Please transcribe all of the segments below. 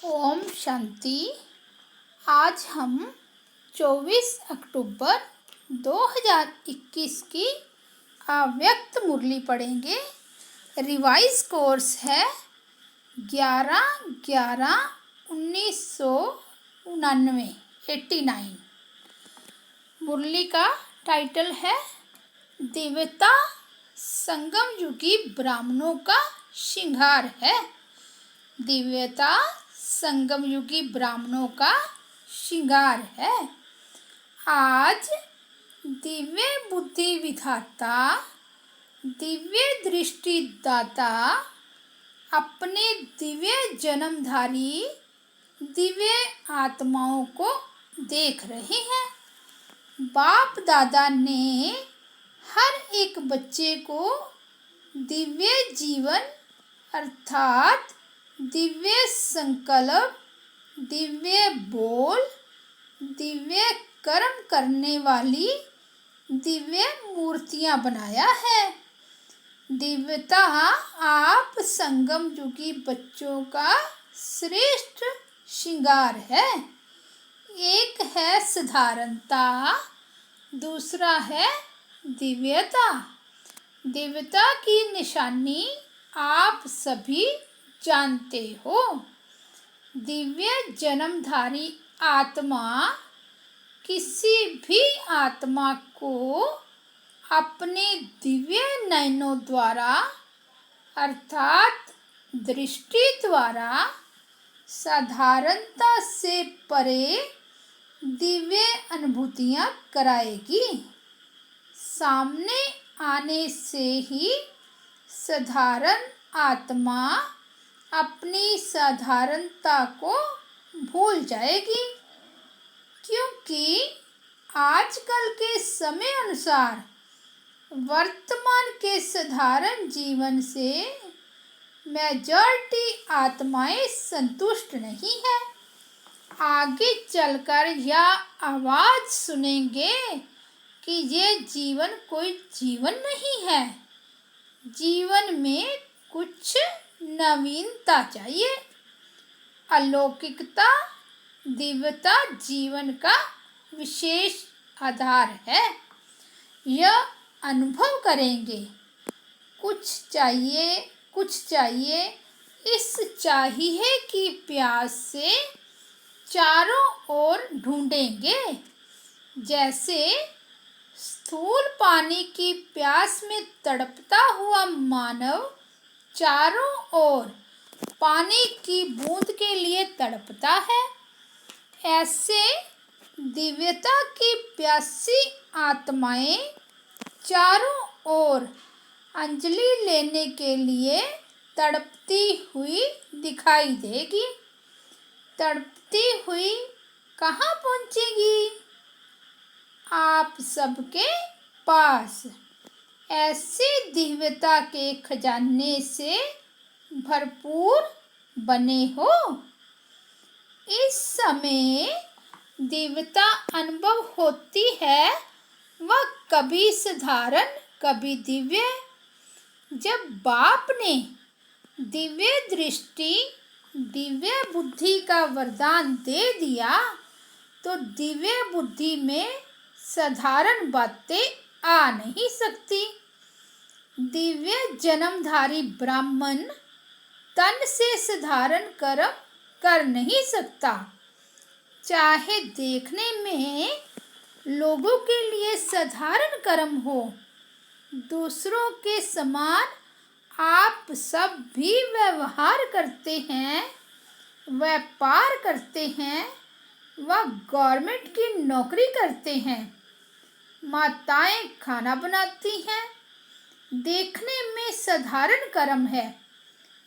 ओम शांति। आज हम 24 अक्टूबर 2021 की अव्यक्त मुरली पढ़ेंगे। रिवाइज कोर्स है 11/11/1999। मुरली का टाइटल है दिव्यता संगम युगी ब्राह्मणों का श्रृंगार है। दिव्यता संगम युगी ब्राह्मणों का श्रृंगार है। आज दिव्य बुद्धि विधाता, दिव्य दृष्टि दाता अपने दिव्य जन्मधारी दिव्य आत्माओं को देख रहे हैं। बाप दादा ने हर एक बच्चे को दिव्य जीवन अर्थात दिव्य संकल्प, दिव्य बोल, दिव्य कर्म करने वाली दिव्य मूर्तियां बनाया है। दिव्यता आप संगम युगी बच्चों का श्रेष्ठ श्रृंगार है। एक है साधारणता, दूसरा है दिव्यता। दिव्यता की निशानी आप सभी जानते हो। दिव्य जन्मधारी आत्मा किसी भी आत्मा को अपने दिव्य नयनों द्वारा अर्थात दृष्टि द्वारा साधारणता से परे दिव्य अनुभूतियां कराएगी। सामने आने से ही साधारण आत्मा अपनी साधारणता को भूल जाएगी, क्योंकि आजकल के समय अनुसार वर्तमान के साधारण जीवन से मेजॉरिटी आत्माएं संतुष्ट नहीं है। आगे चलकर यह आवाज सुनेंगे कि ये जीवन कोई जीवन नहीं है। जीवन में कुछ नवीनता चाहिए। अलौकिकता, दिव्यता जीवन का विशेष आधार है। यह अनुभव करेंगे। कुछ चाहिए इस चाहिए की प्यास से चारों ओर ढूंढेंगे। जैसे स्थूल पानी की प्यास में तड़पता हुआ मानव चारों ओर पानी की बूंद के लिए तड़पता है, ऐसे दिव्यता की प्यासी आत्माएं चारों ओर अंजलि लेने के लिए तड़पती हुई दिखाई देगी। तड़पती हुई कहाँ पहुँचेगी? आप सबके पास। ऐसी दिव्यता के खजाने से भरपूर बने हो। इस समय दिव्यता अनुभव होती है, वह कभी साधारण कभी दिव्य। जब बाप ने दिव्य दृष्टि, दिव्य बुद्धि का वरदान दे दिया, तो दिव्य बुद्धि में साधारण बातें आ नहीं सकती। दिव्य जन्मधारी ब्राह्मण तन से साधारण कर्म कर नहीं सकता। चाहे देखने में लोगों के लिए साधारण कर्म हो, दूसरों के समान आप सब भी व्यवहार करते हैं, व्यापार करते हैं, वह गवर्नमेंट की नौकरी करते हैं, माताएं खाना बनाती हैं। देखने में साधारण कर्म है,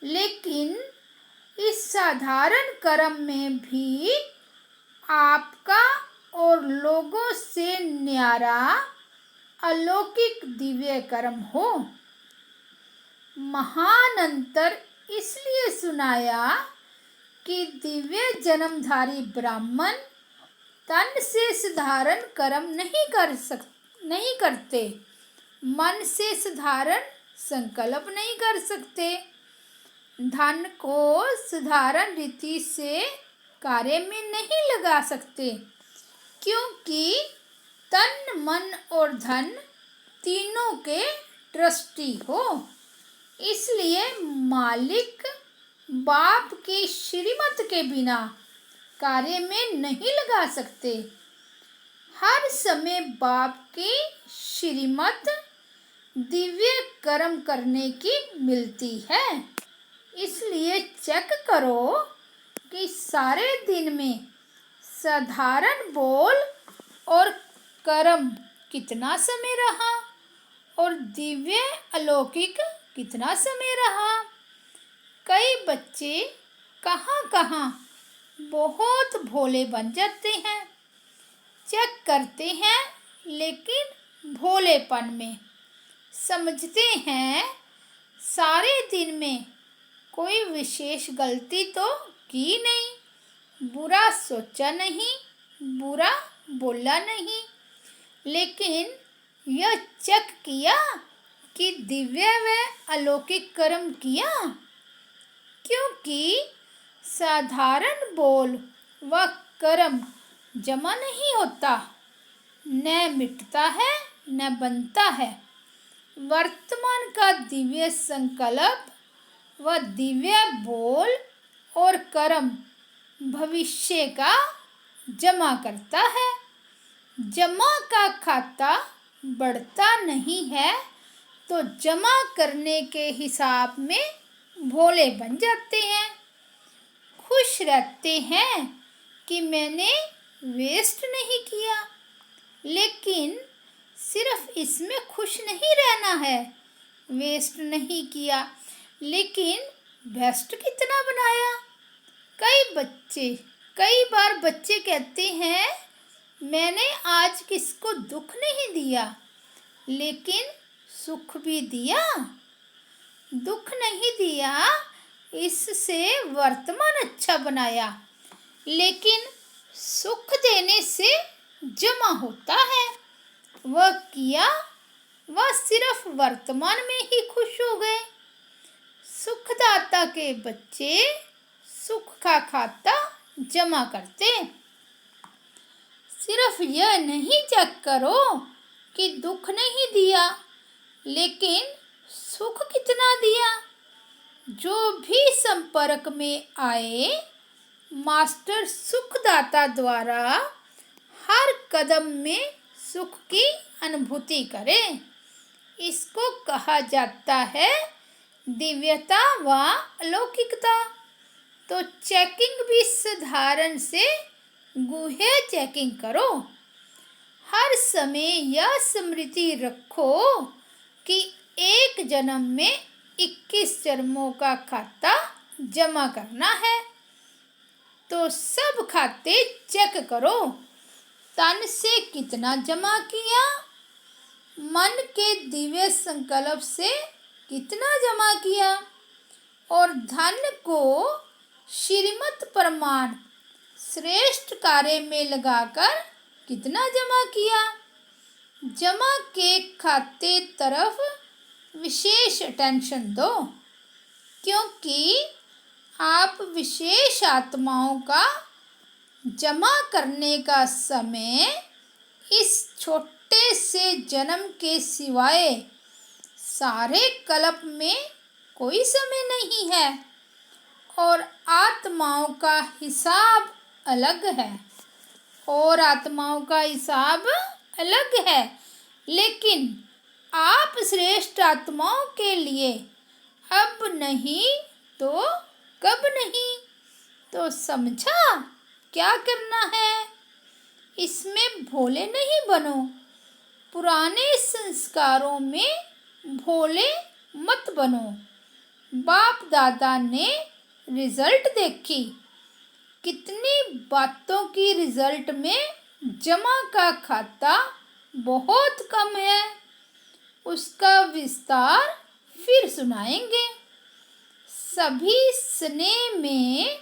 लेकिन इस साधारण कर्म में भी आपका और लोगों से न्यारा अलौकिक दिव्य कर्म हो। महान अंतर इसलिए सुनाया कि दिव्य जन्मधारी ब्राह्मण तन से साधारण कर्म नहीं करते, मन से साधारण संकल्प नहीं कर सकते, धन को साधारण रीति से कार्य में नहीं लगा सकते, क्योंकि तन मन और धन तीनों के ट्रस्टी हो। इसलिए मालिक बाप की श्रीमत के बिना कार्य में नहीं लगा सकते। हर समय बाप की श्रीमत दिव्य कर्म करने की मिलती है। इसलिए चेक करो कि सारे दिन में साधारण बोल और कर्म कितना समय रहा और दिव्य अलौकिक कितना समय रहा। कई बच्चे कहाँ बहुत भोले बन जाते हैं, चेक करते हैं लेकिन भोलेपन में समझते हैं सारे दिन में कोई विशेष गलती तो की नहीं, बुरा सोचा नहीं, बुरा बोला नहीं, लेकिन यह चेक किया कि दिव्य व अलौकिक कर्म किया, क्योंकि साधारण बोल व कर्म जमा नहीं होता, न मिटता है न बनता है। वर्तमान का दिव्य संकल्प व दिव्य बोल और कर्म भविष्य का जमा करता है। जमा का खाता बढ़ता नहीं है तो जमा करने के हिसाब में भोले बन जाते हैं। खुश रहते हैं कि मैंने वेस्ट नहीं किया, लेकिन सिर्फ इसमें खुश नहीं रहना है, वेस्ट नहीं किया लेकिन बेस्ट कितना बनाया। कई बार बच्चे कहते हैं मैंने आज किसको दुख नहीं दिया, लेकिन सुख भी दिया। दुख नहीं दिया, इससे वर्तमान अच्छा बनाया, लेकिन सुख देने से जमा होता है। वह किया, वह सिर्फ वर्तमान में ही खुश हो गए। सुखदाता के बच्चे सुख का खाता जमा करते। सिर्फ यह नहीं चेक करो कि दुख नहीं दिया, लेकिन सुख कितना दिया। जो भी संपर्क में आए, मास्टर सुखदाता द्वारा हर कदम में सुख की अनुभूति करें। इसको कहा जाता है दिव्यता व अलौकिकता। तो चेकिंग भी साधारण से गूढ़ चेकिंग करो। हर समय यह स्मृति रखो कि एक जन्म में 21 जन्मों का खाता जमा करना है। तो सब खाते चेक करो। तन से कितना जमा किया, मन के दिव्य संकल्प से कितना जमा किया और धन को श्रीमत प्रमाण श्रेष्ठ कार्य में लगाकर कितना जमा किया। जमा के खाते तरफ विशेष अटेंशन दो, क्योंकि आप विशेष आत्माओं का जमा करने का समय इस छोटे से जन्म के सिवाय सारे कल्प में कोई समय नहीं है। और आत्माओं का हिसाब अलग है, लेकिन आप श्रेष्ठ आत्माओं के लिए अब नहीं तो कब नहीं। तो समझा क्या करना है। इसमें भोले नहीं बनो। पुराने संस्कारों में भोले मत बनो। बाप दादा ने रिजल्ट देखी, कितनी बातों की रिजल्ट में जमा का खाता बहुत कम है। उसका विस्तार फिर सुनाएंगे। सभी स्नेह में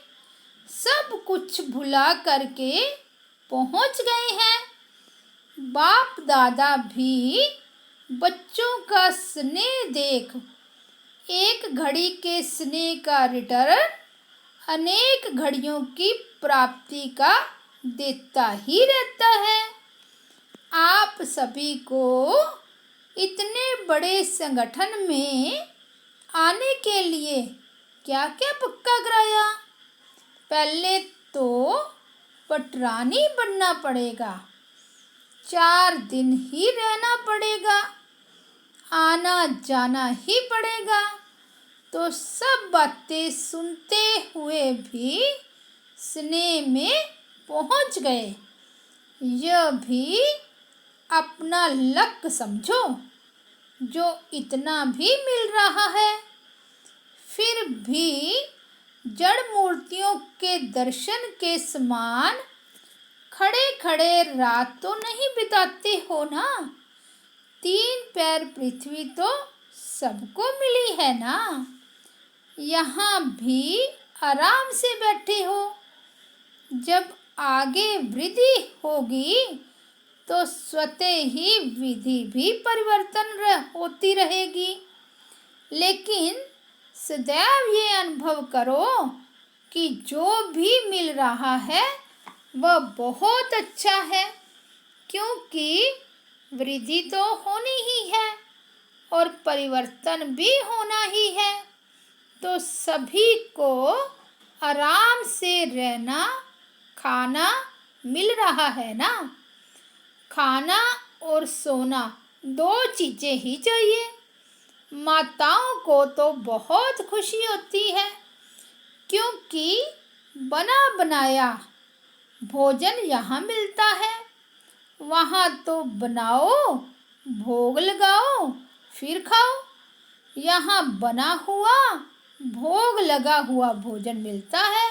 सब कुछ भुला करके पहुंच गए हैं। बाप दादा भी बच्चों का स्नेह देख एक घड़ी के स्नेह का रिटर्न अनेक घड़ियों की प्राप्ति का देता ही रहता है। आप सभी को इतने बड़े संगठन में आने के लिए क्या क्या पक्का कराया? पहले तो पटरानी बनना पड़ेगा, 4 दिन ही रहना पड़ेगा, आना जाना ही पड़ेगा। तो सब बातें सुनते हुए भी स्नेह में पहुंच गए। यह भी अपना लक समझो, जो इतना भी मिल रहा है। फिर भी जड़ मूर्तियों के दर्शन के समान खड़े खड़े रात तो नहीं बिताते हो ना। 3 पैर पृथ्वी तो सबको मिली है ना। यहाँ भी आराम से बैठे हो। जब आगे वृद्धि होगी तो स्वतः ही विधि भी परिवर्तन होती रहेगी। लेकिन सदैव ये अनुभव करो कि जो भी मिल रहा है वह बहुत अच्छा है, क्योंकि वृद्धि तो होनी ही है और परिवर्तन भी होना ही है। तो सभी को आराम से रहना, खाना मिल रहा है ना। खाना और सोना 2 चीज़ें ही चाहिए। माताओं को तो बहुत खुशी होती है, क्योंकि बना बनाया भोजन यहाँ मिलता है। वहाँ तो बनाओ, भोग लगाओ, फिर खाओ। यहाँ बना हुआ, भोग लगा हुआ भोजन मिलता है।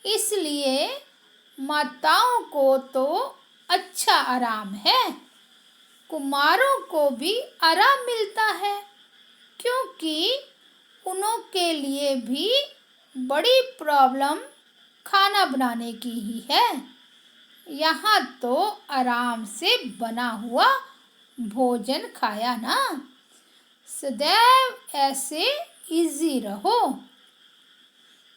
इसलिए माताओं को तो अच्छा आराम है। कुमारों को भी आराम मिलता है, क्योंकि उनों के लिए भी बड़ी प्रॉब्लम खाना बनाने की ही है। यहाँ तो आराम से बना हुआ भोजन खाया ना। सदैव ऐसे इजी रहो।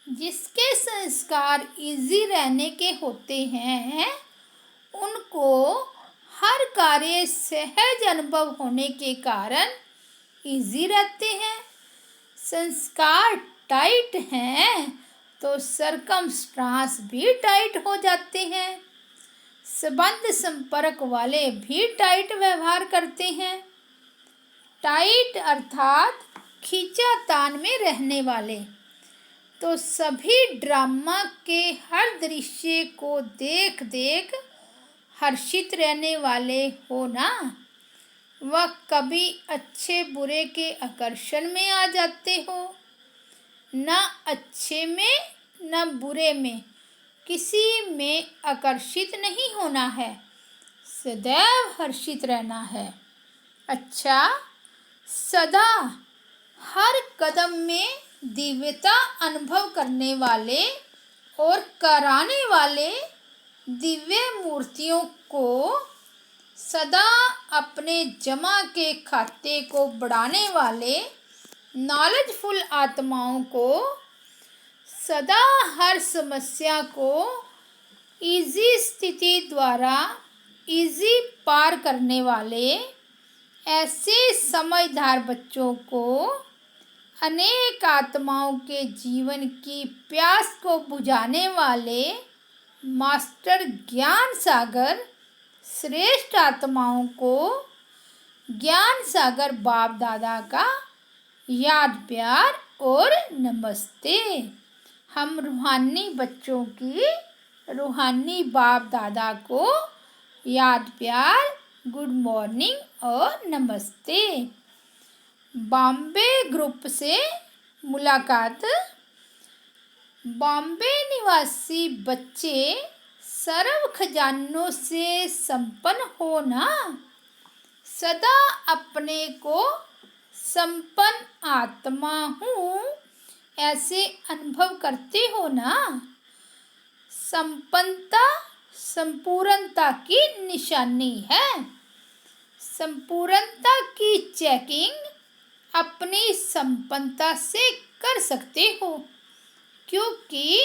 जिसके संस्कार इजी रहने के होते हैं, उनको हर कार्य सहज अनुभव होने के कारण इजी रहते हैं। संस्कार टाइट हैं तो सरकमस्टांस भी टाइट हो जाते हैं। संबंध संपर्क वाले भी टाइट व्यवहार करते हैं। टाइट अर्थात खींचातान में रहने वाले। तो सभी ड्रामा के हर दृश्य को देख देख हर्षित रहने वाले हो ना। वह कभी अच्छे बुरे के आकर्षण में आ जाते हो, न अच्छे में न बुरे में किसी में आकर्षित नहीं होना है, सदैव हर्षित रहना है। अच्छा, सदा हर कदम में दिव्यता अनुभव करने वाले और कराने वाले दिव्य मूर्तियों को, सदा अपने जमा के खाते को बढ़ाने वाले नॉलेजफुल आत्माओं को, सदा हर समस्या को इजी स्थिति द्वारा इजी पार करने वाले ऐसे समझदार बच्चों को, अनेक आत्माओं के जीवन की प्यास को बुझाने वाले मास्टर ज्ञान सागर श्रेष्ठ आत्माओं को ज्ञान सागर बाप दादा का याद प्यार और नमस्ते। हम रूहानी बच्चों की रूहानी बाप दादा को याद प्यार, गुड मॉर्निंग और नमस्ते। बॉम्बे ग्रुप से मुलाकात। बॉम्बे निवासी बच्चे सर्व खजानों से संपन्न हो ना। सदा अपने को संपन्न आत्मा हूँ ऐसे अनुभव करते हो ना। संपन्नता संपूर्णता की निशानी है। संपूर्णता की चेकिंग अपनी संपन्नता से कर सकते हो, क्योंकि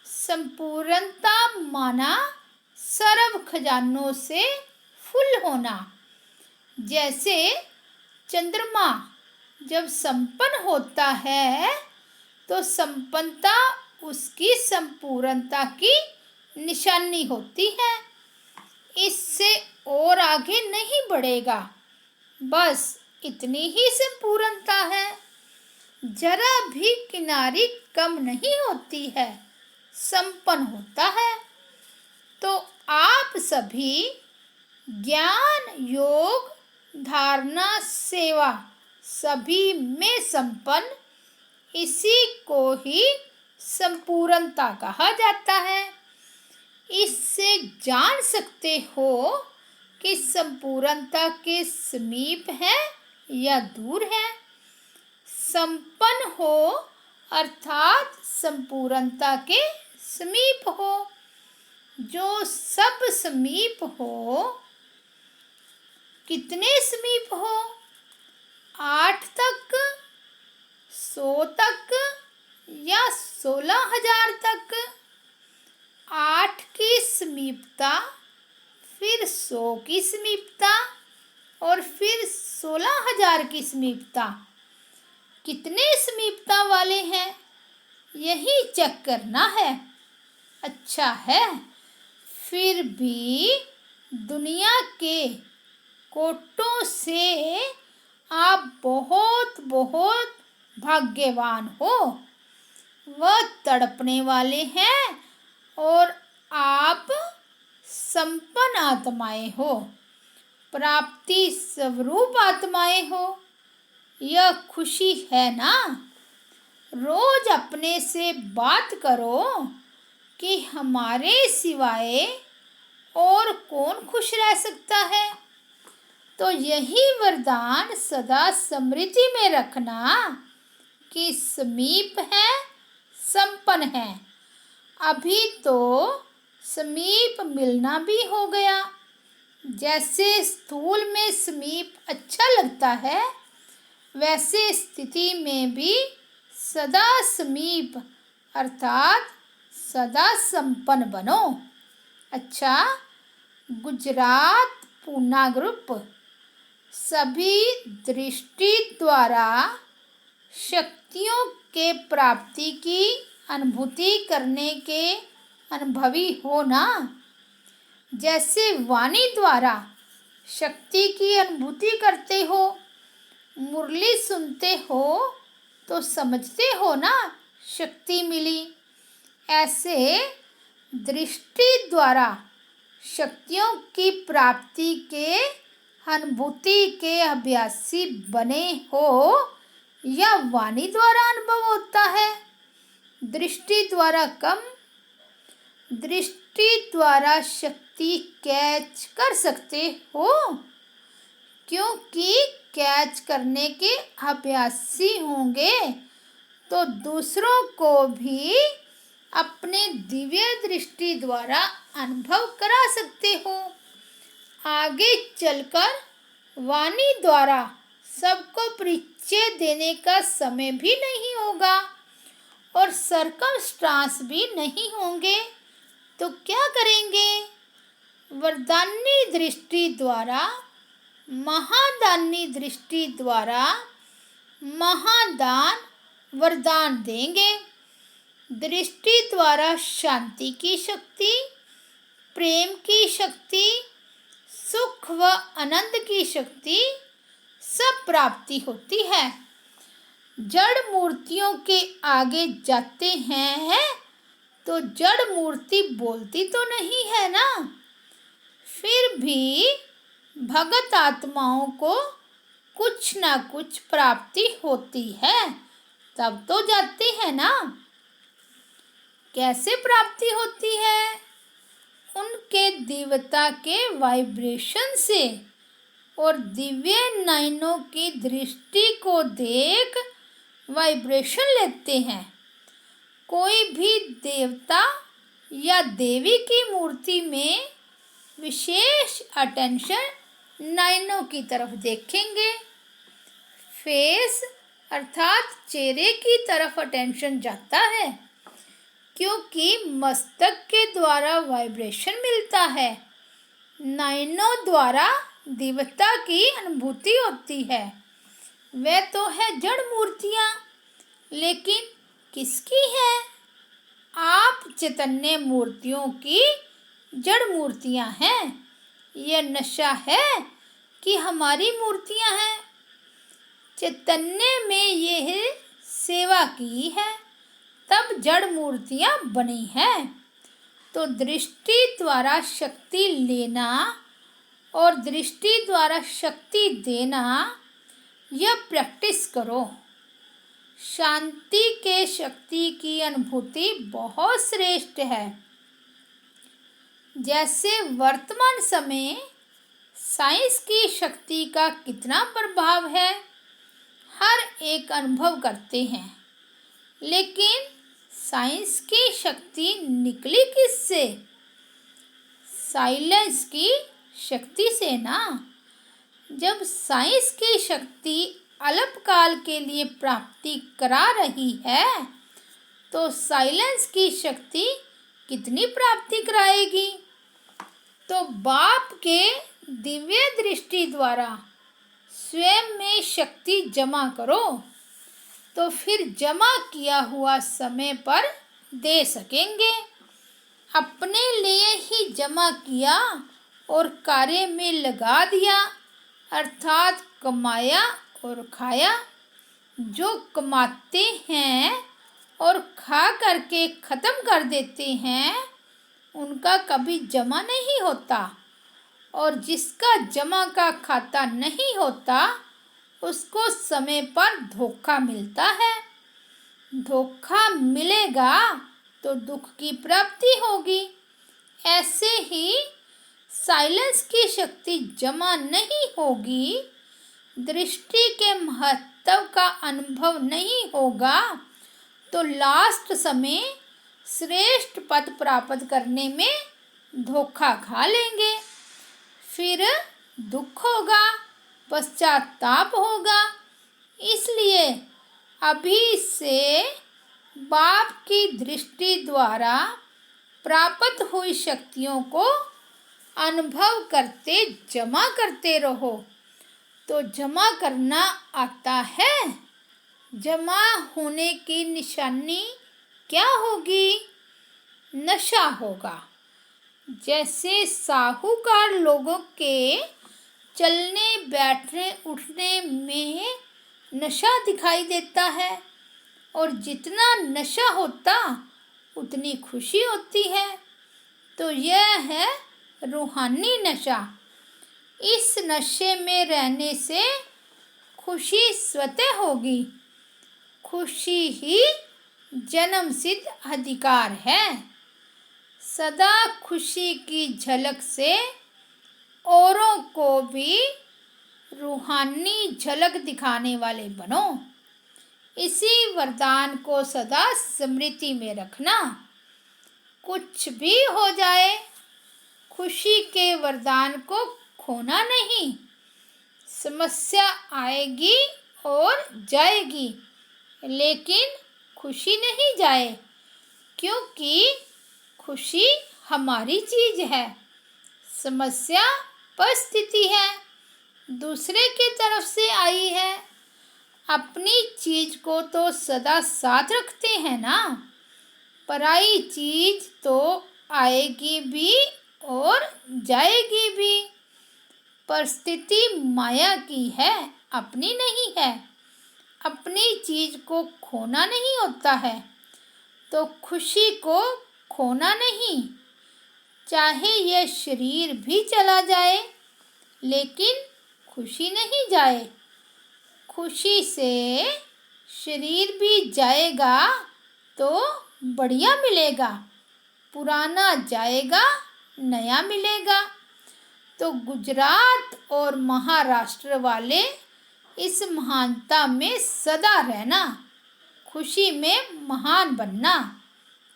संपूर्णता माना सर्व खजानों से फुल होना। जैसे चंद्रमा जब संपन्न होता है तो संपन्नता उसकी संपूर्णता की निशानी होती है। इससे और आगे नहीं बढ़ेगा, बस इतनी ही संपूर्णता है। जरा भी किनारी कम नहीं होती है, संपन्न होता है। तो आप सभी ज्ञान, योग, धारणा, सेवा सभी में संपन्न, इसी को ही संपूर्णता कहा जाता है। इससे जान सकते हो कि संपूर्णता के समीप है या दूर है। संपन्न हो अर्थात संपूर्णता के समीप हो। जो सब समीप हो, कितने समीप हो? 8 तक, 100 तक या 16,000 तक? 8 की समीपता, फिर 100 की समीपता और फिर 16,000 की समीपता। कितने समीपता वाले हैं, यही चेक करना है। अच्छा है, फिर भी दुनिया के कोटों से आप बहुत बहुत भाग्यवान हो। वह तड़पने वाले हैं और आप संपन्न आत्माएं हो, प्राप्ति स्वरूप आत्माएं हो। यह खुशी है ना? रोज अपने से बात करो कि हमारे सिवाय और कौन खुश रह सकता है। तो यही वरदान सदा स्मृति में रखना कि समीप है, संपन्न है। अभी तो समीप मिलना भी हो गया। जैसे स्थूल में समीप अच्छा लगता है, वैसे स्थिति में भी सदा समीप अर्थात सदा संपन्न बनो। अच्छा, गुजरात पूना ग्रुप सभी दृष्टि द्वारा शक्तियों के प्राप्ति की अनुभूति करने के अनुभवी हो ना। जैसे वाणी द्वारा शक्ति की अनुभूति करते हो, मुरली सुनते हो तो समझते हो ना शक्ति मिली। ऐसे दृष्टि द्वारा शक्तियों की प्राप्ति के अनुभूति के अभ्यासी बने हो या वाणी द्वारा अनुभव होता है? दृष्टि द्वारा कम। दृष्टि द्वारा शक्ति कैच कर सकते हो, क्योंकि कैच करने के अभ्यासी होंगे तो दूसरों को भी अपने दिव्य दृष्टि द्वारा अनुभव करा सकते हो। आगे चलकर वाणी द्वारा सबको परिचय देने का समय भी नहीं होगा और सर्कमस्टांस भी नहीं होंगे, तो क्या करेंगे? वरदानी दृष्टि द्वारा, महादानी दृष्टि द्वारा महादान वरदान देंगे। दृष्टि द्वारा शांति की शक्ति, प्रेम की शक्ति, सुख व आनंद की शक्ति सब प्राप्ति होती है। जड़ मूर्तियों के आगे जाते हैं तो जड़ मूर्ति बोलती तो नहीं है ना। फिर भी भगत आत्माओं को कुछ ना कुछ प्राप्ति होती है, तब तो जाते हैं ना। कैसे प्राप्ति होती है? उनके दिव्यता के वाइब्रेशन से और दिव्य नयनों की दृष्टि को देख वाइब्रेशन लेते हैं। कोई भी देवता या देवी की मूर्ति में विशेष अटेंशन नयनों की तरफ देखेंगे, फेस अर्थात चेहरे की तरफ अटेंशन जाता है, क्योंकि मस्तक के द्वारा वाइब्रेशन मिलता है। नयनों द्वारा दिव्यता की अनुभूति होती है। वे तो है जड़ मूर्तियाँ, लेकिन किसकी है? आप चैतन्य मूर्तियों की जड़ मूर्तियाँ हैं। यह नशा है कि हमारी मूर्तियाँ हैं। चैतन्य में यह सेवा की है, तब जड़ मूर्तियाँ बनी हैं। तो दृष्टि द्वारा शक्ति लेना और दृष्टि द्वारा शक्ति देना, यह प्रैक्टिस करो। शांति के शक्ति की अनुभूति बहुत श्रेष्ठ है। जैसे वर्तमान समय साइंस की शक्ति का कितना प्रभाव है, हर एक अनुभव करते हैं, लेकिन साइंस की शक्ति निकली किससे? साइलेंस की शक्ति से ना। जब साइंस की शक्ति अल्पकाल के लिए प्राप्ति करा रही है, तो साइलेंस की शक्ति कितनी प्राप्ति कराएगी? तो बाप के दिव्य दृष्टि द्वारा स्वयं में शक्ति जमा करो, तो फिर जमा किया हुआ समय पर दे सकेंगे। अपने लिए ही जमा किया और कार्य में लगा दिया, अर्थात कमाया और खाया। जो कमाते हैं और खा करके ख़त्म कर देते हैं, उनका कभी जमा नहीं होता, और जिसका जमा का खाता नहीं होता, उसको समय पर धोखा मिलता है। धोखा मिलेगा तो दुख की प्राप्ति होगी। ऐसे ही साइलेंस की शक्ति जमा नहीं होगी, दृष्टि के महत्व का अनुभव नहीं होगा, तो लास्ट समय श्रेष्ठ पद प्राप्त करने में धोखा खा लेंगे। फिर दुख होगा, पश्चाताप होगा। इसलिए अभी से बाप की दृष्टि द्वारा प्राप्त हुई शक्तियों को अनुभव करते जमा करते रहो। तो जमा करना आता है। जमा होने की निशानी क्या होगी? नशा होगा। जैसे साहूकार लोगों के चलने बैठने उठने में नशा दिखाई देता है, और जितना नशा होता उतनी खुशी होती है। तो यह है रूहानी नशा। इस नशे में रहने से खुशी स्वतः होगी। खुशी ही जन्म सिद्ध अधिकार है। सदा खुशी की झलक से औरों को भी रूहानी झलक दिखाने वाले बनो। इसी वरदान को सदा स्मृति में रखना। कुछ भी हो जाए, खुशी के वरदान को खोना नहीं। समस्या आएगी और जाएगी, लेकिन खुशी नहीं जाए, क्योंकि खुशी हमारी चीज है, समस्या परिस्थिति है, दूसरे की तरफ से आई है। अपनी चीज को तो सदा साथ रखते हैं ना। पराई चीज तो आएगी भी और जाएगी भी। परिस्थिति माया की है, अपनी नहीं है। अपनी चीज को खोना नहीं होता है, तो खुशी को खोना नहीं। चाहे यह शरीर भी चला जाए, लेकिन खुशी नहीं जाए। खुशी से शरीर भी जाएगा तो बढ़िया मिलेगा, पुराना जाएगा नया मिलेगा। तो गुजरात और महाराष्ट्र वाले इस महानता में सदा रहना, खुशी में महान बनना।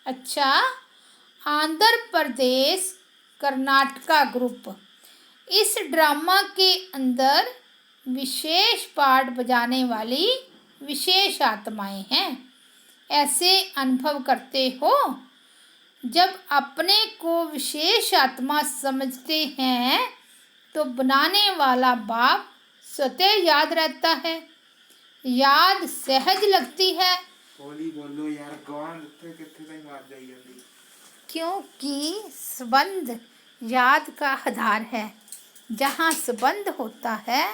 अच्छा, आंध्र प्रदेश कर्नाटका ग्रुप, इस ड्रामा के अंदर विशेष पाठ बजाने वाली विशेष आत्माएं हैं। ऐसे अनुभव करते हो। जब अपने को विशेष आत्मा समझते हैं तो बनाने वाला बाप स्वतः याद रहता है, याद सहज लगती है। बोलो यार, कितने टाइम मार जाएगी। क्योंकि संबंध याद का आधार है। जहाँ संबंध होता है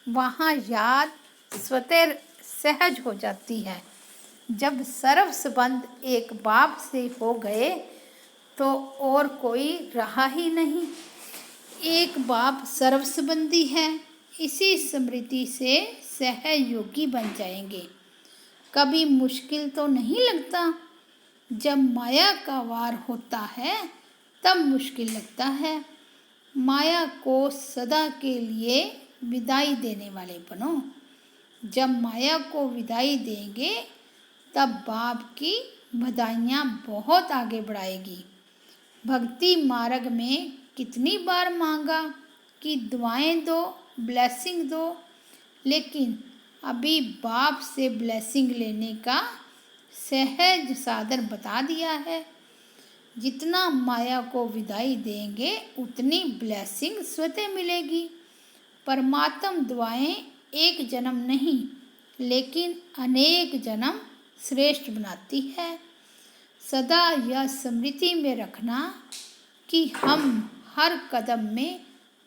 वहाँ याद स्वतः सहज हो जाती है। जब सर्व संबंध एक बाप से हो गए तो और कोई रहा ही नहीं। एक बाप सर्व संबंधी है। इसी स्मृति से सहयोगी बन जाएंगे। कभी मुश्किल तो नहीं लगता। जब माया का वार होता है तब मुश्किल लगता है। माया को सदा के लिए विदाई देने वाले बनो। जब माया को विदाई देंगे तब बाप की बधाइयाँ बहुत आगे बढ़ाएगी। भक्ति मार्ग में कितनी बार मांगा कि दुआएं दो, ब्लेसिंग दो, लेकिन अभी बाप से ब्लेसिंग लेने का सहज साधन बता दिया है। जितना माया को विदाई देंगे उतनी ब्लेसिंग स्वतः मिलेगी। परमात्म दुआएं एक जन्म नहीं लेकिन अनेक जन्म श्रेष्ठ बनाती है। सदा यह स्मृति में रखना कि हम हर कदम में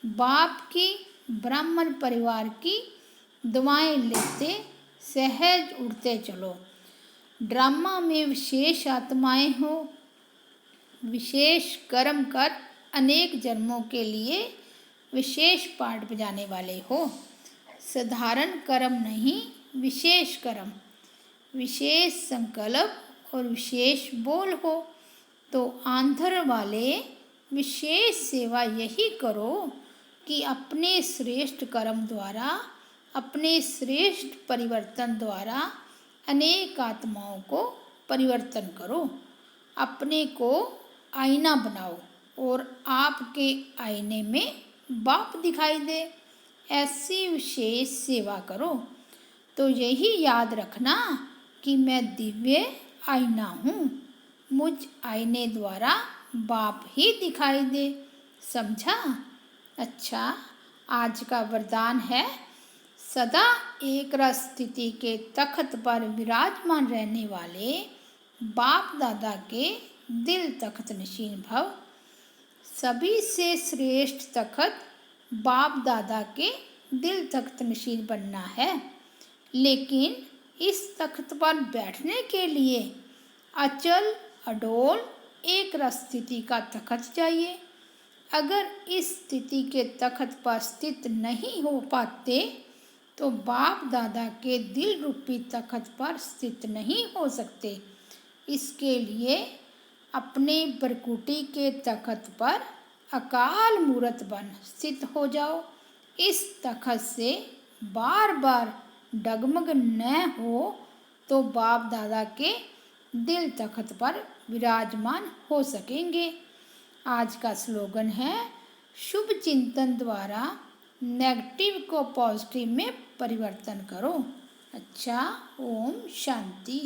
बाप की, ब्राह्मण परिवार की दुआएं लेते सहज उड़ते चलो। ड्रामा में विशेष आत्माएं हो, विशेष कर्म कर अनेक जन्मों के लिए विशेष पाठ बजाने वाले हो। साधारण कर्म नहीं, विशेष कर्म, विशेष संकल्प और विशेष बोल हो। तो आंध्र वाले विशेष सेवा यही करो कि अपने श्रेष्ठ कर्म द्वारा, अपने श्रेष्ठ परिवर्तन द्वारा अनेक आत्माओं को परिवर्तन करो। अपने को आईना बनाओ और आपके आईने में बाप दिखाई दे। ऐसी विशेष सेवा करो। तो यही याद रखना कि मैं दिव्य आईना हूँ। मुझ आईने द्वारा बाप ही दिखाई दे। समझा? अच्छा, आज का वरदान है, सदा एक रस स्थिति के तख्त पर विराजमान रहने वाले बाप दादा के दिल तख्त नशीन भव। सभी से श्रेष्ठ तख्त बाप दादा के दिल तख्त नशीन बनना है। लेकिन इस तख्त पर बैठने के लिए अचल अडोल एक रस स्थिति का तख्त चाहिए। अगर इस स्थिति के तख्त पर स्थित नहीं हो पाते तो बाप दादा के दिल रूपी तख्त पर स्थित नहीं हो सकते। इसके लिए अपने बरकुटी के तख्त पर अकाल मूर्त बन स्थित हो जाओ। इस तख्त से बार बार डगमग न हो तो बाप दादा के दिल तख्त पर विराजमान हो सकेंगे। आज का स्लोगन है, शुभ चिंतन द्वारा नेगेटिव को पॉजिटिव में परिवर्तन करो। अच्छा, ओम शांति।